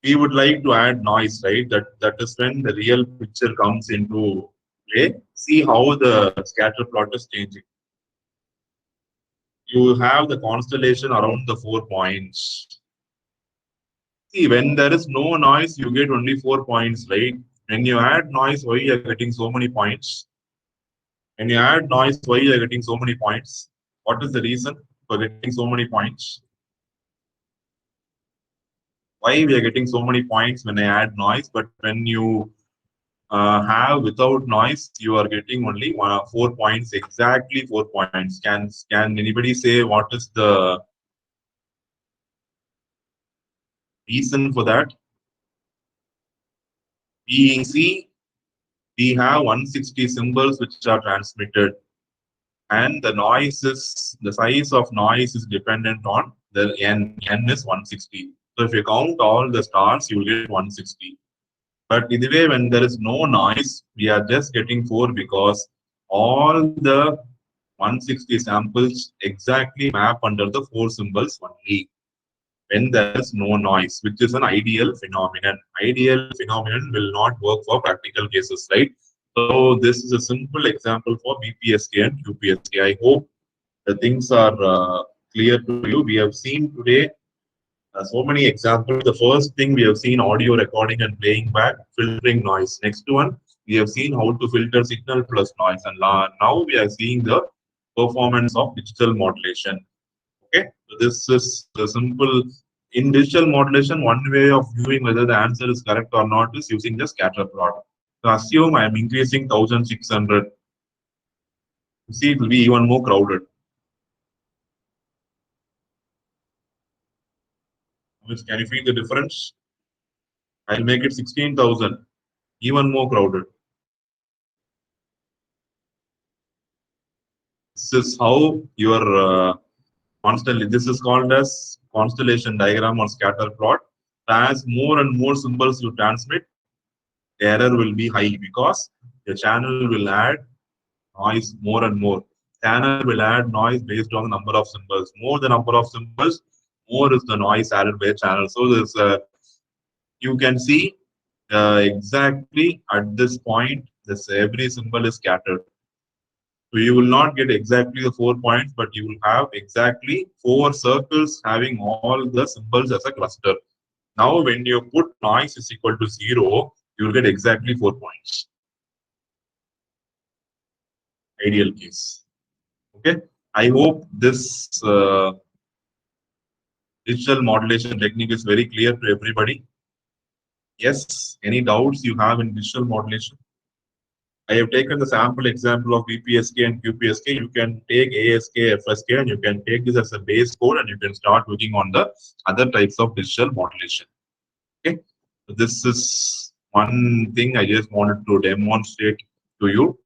we would like to add noise, right? That is when the real picture comes into play. See how the scatter plot is changing. You have the constellation around the 4 points. See, when there is no noise, you get only 4 points, right? When you add noise, why you are getting so many points? When you add noise, why you are getting so many points? What is the reason for getting so many points? Why we are getting so many points when I add noise, but when you have without noise, you are getting only 4 points, exactly 4 points. Can anybody say what is the reason for that? We have 160 symbols which are transmitted, and the size of noise is dependent on the n is 160. So if you count all the stars, you will get 160. But anyway, when there is no noise, we are just getting 4 because all the 160 samples exactly map under the 4 symbols only when there is no noise, which is an ideal phenomenon. Ideal phenomenon will not work for practical cases, right? So this is a simple example for BPSK and QPSK. I hope the things are clear to you. We have seen today so many examples. The first thing we have seen audio recording and playing back, filtering noise. Next one, we have seen how to filter signal plus noise. And now we are seeing the performance of digital modulation. Okay, so this is the simple. In digital modulation, one way of viewing whether the answer is correct or not is using the scatter plot. So assume I am increasing 1600. You see, it will be even more crowded. Can you feel the difference? I'll make it 16,000, even more crowded. This is how your this is called as constellation diagram or scatter plot. As more and more symbols you transmit, the error will be high because the channel will add noise more and more. Channel will add noise based on the number of symbols. More the number of symbols, more is the noise added by the channel. So this you can see exactly at this point, this every symbol is scattered. So you will not get exactly the 4 points, but you will have exactly 4 circles having all the symbols as a cluster. Now, when you put noise is equal to 0, you will get exactly 4 points. Ideal case. Okay. I hope this digital modulation technique is very clear to everybody. Yes. Any doubts you have in digital modulation? I have taken the sample example of BPSK and QPSK. You can take ASK, FSK, and you can take this as a base code, and you can start working on the other types of digital modulation. Okay, so this is one thing I just wanted to demonstrate to you.